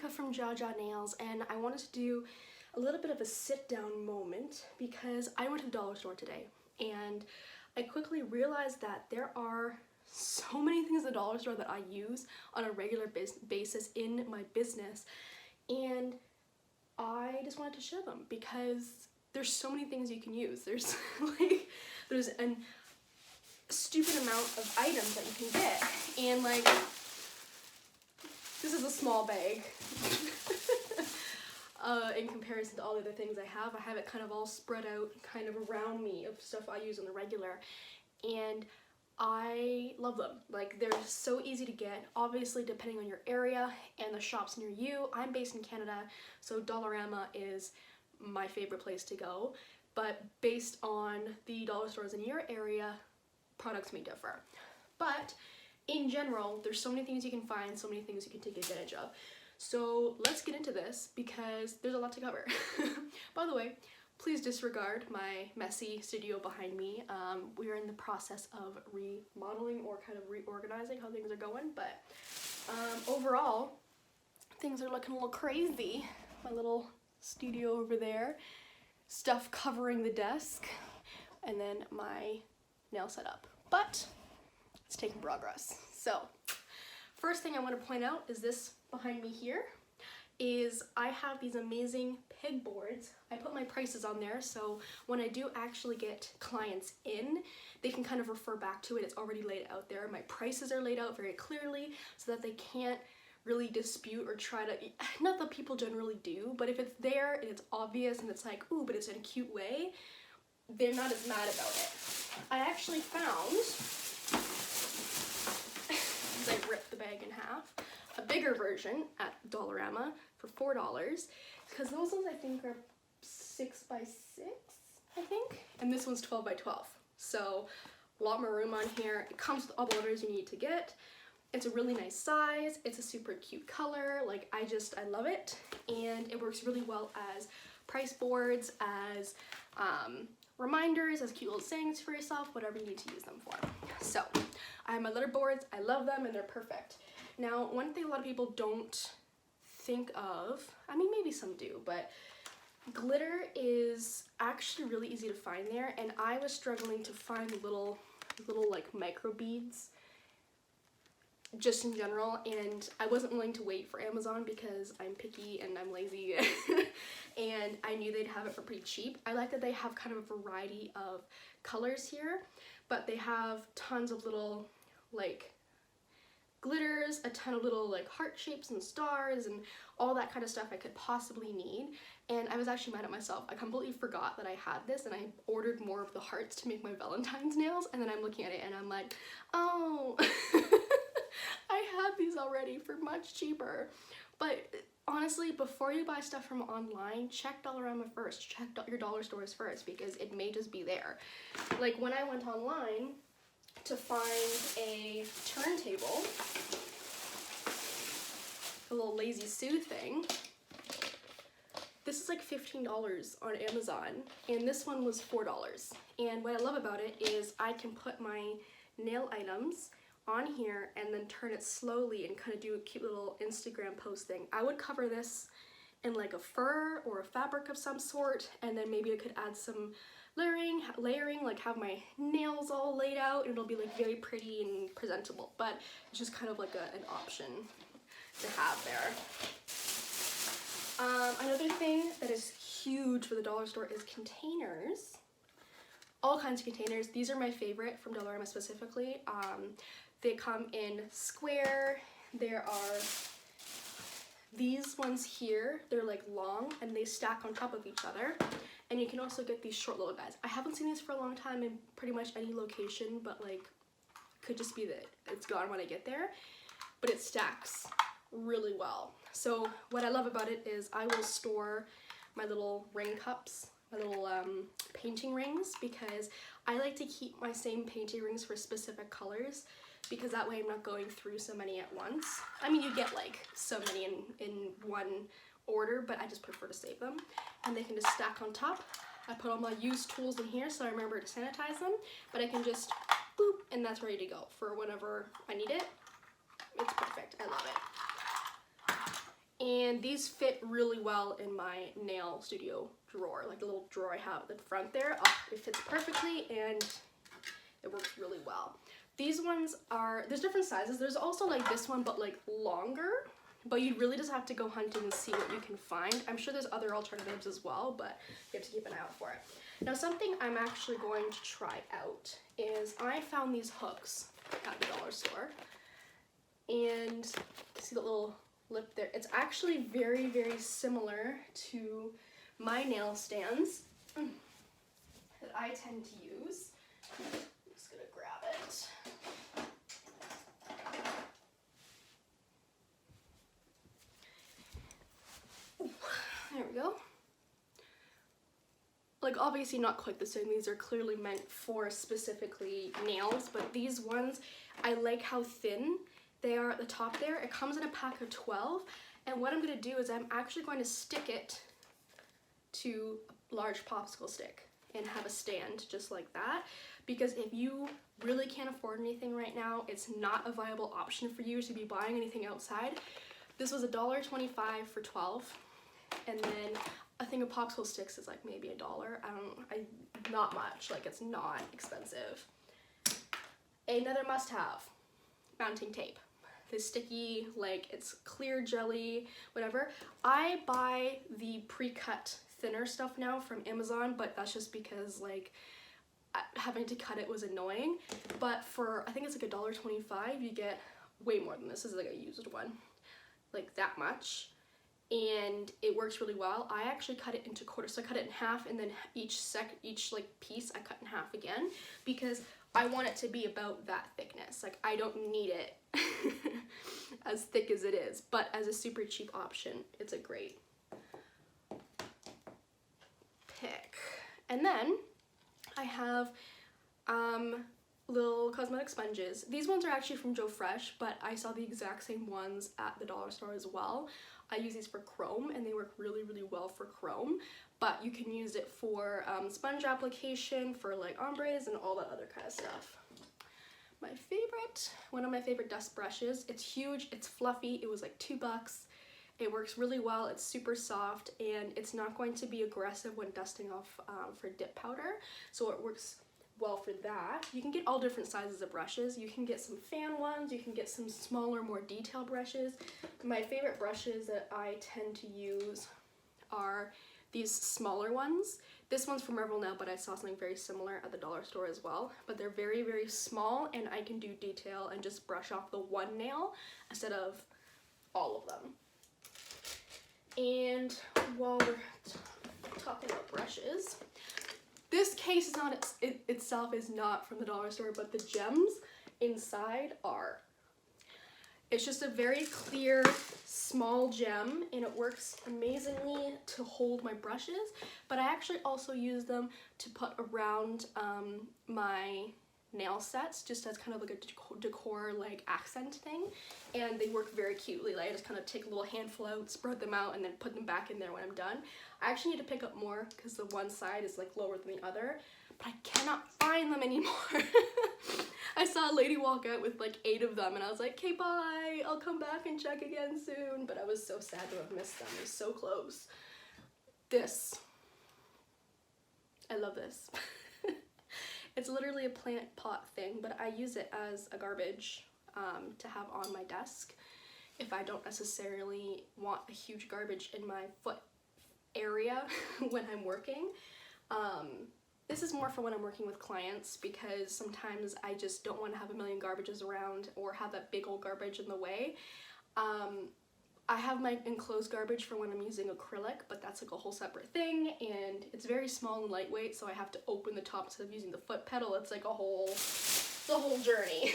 Erica from Jaja Nails, and I wanted to do a little bit of a sit-down moment because I went to the dollar store today and I quickly realized that there are so many things at the dollar store that I use on a regular basis in my business, and I just wanted to share them because there's so many things you can use. There's there's a stupid amount of items that you can get, and like this is a small bag in comparison to all the other things I have it kind of all spread out kind of around me of stuff I use on the regular, and I love them. Like, they're so easy to get, obviously depending on your area and the shops near you. I'm based in Canada, so Dollarama is my favorite place to go, but based on the dollar stores in your area, products may differ. But in general, there's so many things you can find, so many things you can take advantage of. So let's get into this because there's a lot to cover. By the way, please disregard my messy studio behind me. We are in the process of remodeling or kind of reorganizing how things are going, but overall, things are looking a little crazy. My little studio over there, stuff covering the desk, and then my nail setup. But it's taking progress. So, first thing I want to point out is this behind me here. I have these amazing pegboards. I put my prices on there, so when I do actually get clients in, they can kind of refer back to it. It's already laid out there. My prices are laid out very clearly so that they can't really dispute or try to, not that people generally do, but if it's there and it's obvious and it's like, ooh, but it's in a cute way, they're not as mad about it. I actually found, as I ripped the bag in half, a bigger version at Dollarama for $4, because those ones I think are 6 by 6, I think, and this one's 12 by 12. So a lot more room on here. It comes with all the letters you need to get. It's a really nice size. It's a super cute color. Like, I love it, and it works really well as price boards, as reminders, as cute little sayings for yourself, whatever you need to use them for. So I have my letterboards. I love them, and they're perfect. Now, one thing a lot of people don't think of, I mean, maybe some do, but glitter is actually really easy to find there, and I was struggling to find little like micro beads just in general, and I wasn't willing to wait for Amazon because I'm picky and I'm lazy and I knew they'd have it for pretty cheap. I like that they have kind of a variety of colors here, but they have tons of little like glitters, a ton of little like heart shapes and stars and all that kind of stuff I could possibly need. And I was actually mad at myself. I completely forgot that I had this, and I ordered more of the hearts to make my Valentine's nails, and then I'm looking at it and I'm like, oh, I had these already for much cheaper. But honestly, before you buy stuff from online, check Dollarama first, check your dollar stores first, because it may just be there. Like, when I went online to find a turntable, a little Lazy Sue thing, this is like $15 on Amazon, and this one was $4. And what I love about it is I can put my nail items on here and then turn it slowly and kind of do a cute little Instagram post thing. I would cover this in like a fur or a fabric of some sort, and then maybe I could add some layering, like have my nails all laid out, and it'll be like very pretty and presentable. But it's just kind of like an option to have there. Another thing that is huge for the dollar store is containers. All kinds of containers. These are my favorite from Dollarama specifically. They come in square. There are these ones here. They're like long and they stack on top of each other. And you can also get these short little guys. I haven't seen these for a long time in pretty much any location, but like, could just be that it's gone when I get there. But it stacks really well. So what I love about it is I will store my little ring cups, my little painting rings, because I like to keep my same painting rings for specific colors, because that way I'm not going through so many at once. I mean, you get like so many in one order, but I just prefer to save them. And they can just stack on top. I put all my used tools in here so I remember to sanitize them, but I can just boop, and that's ready to go for whenever I need it. It's perfect. I love it. And these fit really well in my nail studio drawer, like the little drawer I have at the front there. Oh, it fits perfectly and it works really well. These ones are, there's different sizes. There's also like this one, but like longer, but you really just have to go hunting and see what you can find. I'm sure there's other alternatives as well, but you have to keep an eye out for it. Now, something I'm actually going to try out is I found these hooks at the dollar store, and see the little lip there. It's actually very, very similar to my nail stands that I tend to use. I'm just gonna grab it. Ooh, there we go. Like, obviously not quite the same. These are clearly meant for specifically nails, but these ones, I like how thin they are at the top there. It comes in a pack of 12, and what I'm going to do is I'm actually going to stick it to a large popsicle stick and have a stand just like that, because if you really can't afford anything right now, it's not a viable option for you to be buying anything outside. This was $1.25 for 12, and then a thing of popsicle sticks is like maybe $1. Not much, like it's not expensive. Another must-have, mounting tape. This sticky, like it's clear jelly, whatever. I buy the pre-cut thinner stuff now from Amazon, but that's just because like having to cut it was annoying. But for, I think it's like $1.25, you get way more than this. This is like a used one, like that much. And it works really well. I actually cut it into quarters, so I cut it in half, and then each like piece I cut in half again, because I want it to be about that thickness. Like, I don't need it as thick as it is, but as a super cheap option, it's a great pick. And then I have little cosmetic sponges. These ones are actually from Joe Fresh, but I saw the exact same ones at the dollar store as well. I use these for chrome, and they work really, really well for chrome, but you can use it for sponge application, for like ombres and all that other kind of stuff. My favorite, one of my favorite dust brushes. It's huge, it's fluffy, it was like $2. It works really well, it's super soft, and it's not going to be aggressive when dusting off for dip powder, so it works well for that. You can get all different sizes of brushes. You can get some fan ones, you can get some smaller, more detailed brushes. My favorite brushes that I tend to use are these smaller ones. This one's from Marvel now, but I saw something very similar at the dollar store as well. But they're very, very small, and I can do detail and just brush off the one nail instead of all of them. And while we're talking about brushes, this case is not itself is not from the dollar store, but the gems inside are. It's just a very clear, small gem, and it works amazingly to hold my brushes, but I actually also use them to put around my nail sets, just as kind of like a decor like accent thing, and they work very cutely. Like, I just kind of take a little handful out, spread them out, and then put them back in there when I'm done. I actually need to pick up more because the one side is like lower than the other, but I cannot find them anymore. I saw a lady walk out with like 8 of them, and I was like, okay, bye, I'll come back and check again soon. But I was so sad to have missed them. It was so close. This, I love this. It's literally a plant pot thing, but I use it as a garbage to have on my desk if I don't necessarily want a huge garbage in my foot area when I'm working. This is more for when I'm working with clients, because sometimes I just don't want to have a million garbages around or have that big old garbage in the way. I have my enclosed garbage for when I'm using acrylic, but that's like a whole separate thing, and it's very small and lightweight, so I have to open the top instead of using the foot pedal. It's like it's a whole journey.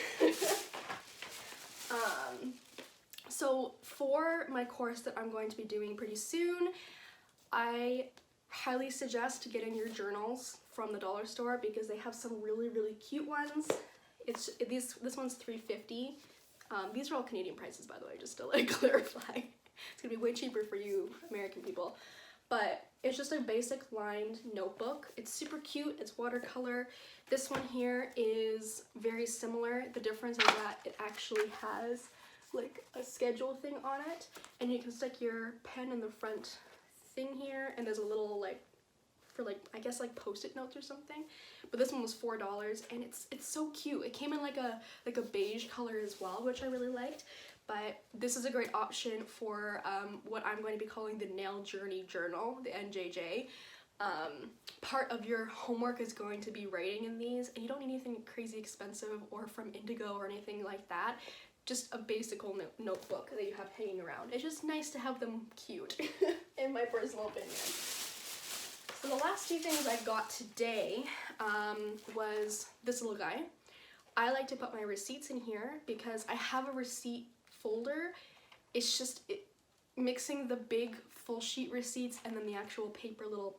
So for my course that I'm going to be doing pretty soon, I highly suggest getting your journals from the dollar store, because they have some really, really cute ones. This one's $3.50. These are all Canadian prices, by the way, just to like clarify. It's gonna be way cheaper for you American people. But it's just a basic lined notebook. It's super cute, it's watercolor. This one here is very similar. The difference is that it actually has like a schedule thing on it, and you can stick your pen in the front thing here, and there's a little like for like I guess like post-it notes or something. But this one was $4, and it's so cute. It came in like a beige color as well, which I really liked. But this is a great option for what I'm going to be calling the Nail Journey Journal, the NJJ. Part of your homework is going to be writing in these, and you don't need anything crazy expensive or from Indigo or anything like that. Just a basic notebook that you have hanging around. It's just nice to have them cute, in my personal opinion. So the last two things I got today was this little guy. I like to put my receipts in here because I have a receipt folder. It's just mixing the big full sheet receipts and then the actual paper little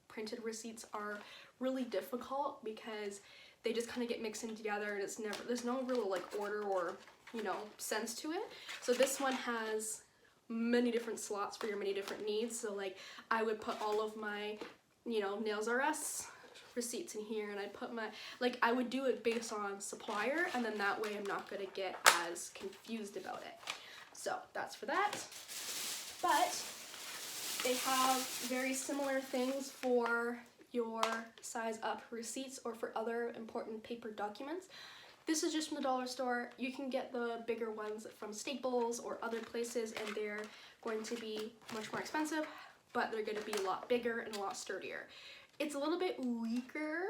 printed receipts are really difficult because they just kind of get mixed in together, and there's no real like order or, you know, sense to it. So this one has many different slots for your many different needs. So like I would put all of my, you know, Nails R Us receipts in here, and I put my, like I would do it based on supplier, and then that way I'm not going to get as confused about it. So that's for that. But they have very similar things for your size up receipts or for other important paper documents. This is just from the dollar store. You can get the bigger ones from Staples or other places, and they're going to be much more expensive, but they're going to be a lot bigger and a lot sturdier. It's a little bit weaker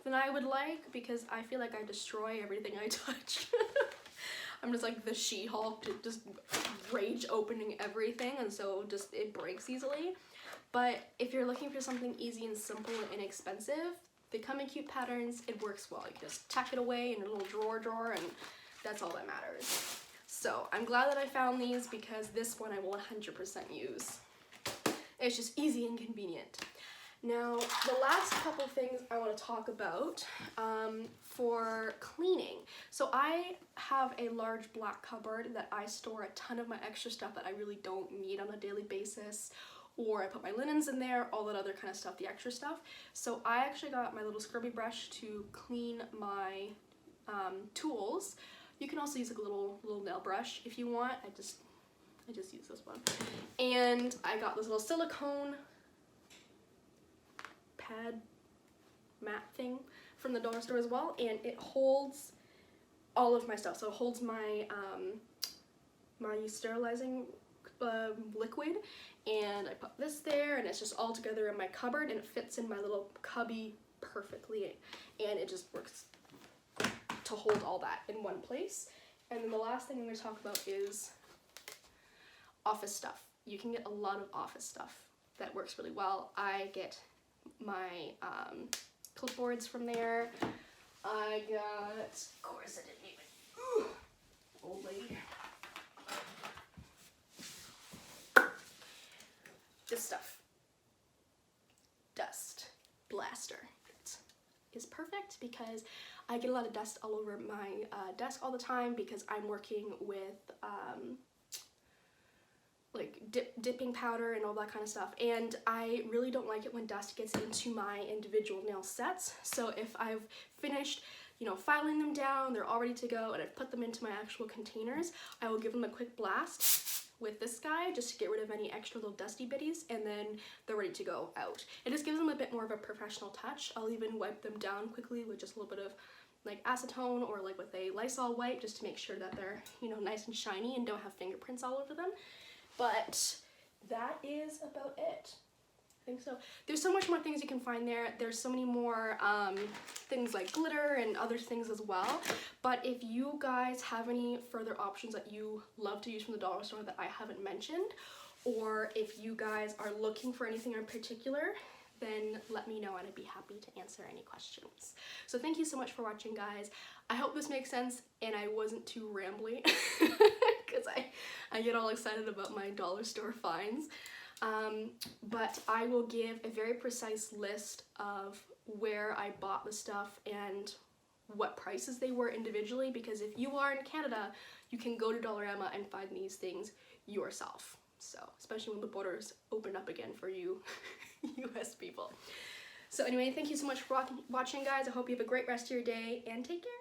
than I would like because I feel like I destroy everything I touch. I'm just like the She-Hulk, just rage opening everything, and so just it breaks easily. But if you're looking for something easy and simple and inexpensive, they come in cute patterns. It works well. You can just tack it away in a little drawer, and that's all that matters. So I'm glad that I found these because this one I will 100% use. It's just easy and convenient. Now, the last couple things I want to talk about for cleaning. So I have a large black cupboard that I store a ton of my extra stuff that I really don't need on a daily basis, or I put my linens in there, all that other kind of stuff, the extra stuff. So I actually got my little scrubby brush to clean my tools. You can also use like a little nail brush if you want. I just use this one. And I got this little silicone pad mat thing from the dollar store as well, and it holds all of my stuff. So it holds my my sterilizing liquid, and I put this there, and it's just all together in my cupboard, and it fits in my little cubby perfectly, and it just works to hold all that in one place. And then the last thing I'm going to talk about is office stuff. You can get a lot of office stuff that works really well. I get my clipboards from there. I got, of course I didn't even, old lady. This stuff, dust blaster. It is perfect because I get a lot of dust all over my desk all the time because I'm working with like dipping powder and all that kind of stuff, and I really don't like it when dust gets into my individual nail sets. So if I've finished, you know, filing them down, they're all ready to go, and I've put them into my actual containers, I will give them a quick blast with this guy just to get rid of any extra little dusty bitties, and then they're ready to go out. It just gives them a bit more of a professional touch. I'll even wipe them down quickly with just a little bit of like acetone or like with a Lysol wipe just to make sure that they're, you know, nice and shiny and don't have fingerprints all over them. But that is about it. I think so. There's so much more things you can find there. There's so many more things like glitter and other things as well. But if you guys have any further options that you love to use from the dollar store that I haven't mentioned, or if you guys are looking for anything in particular, then let me know and I'd be happy to answer any questions. So thank you so much for watching, guys. I hope this makes sense and I wasn't too rambly because I get all excited about my dollar store finds. But I will give a very precise list of where I bought the stuff and what prices they were individually, because if you are in Canada, you can go to Dollarama and find these things yourself. So, especially when the borders open up again for you US people. So anyway, thank you so much for watching, guys. I hope you have a great rest of your day, and take care.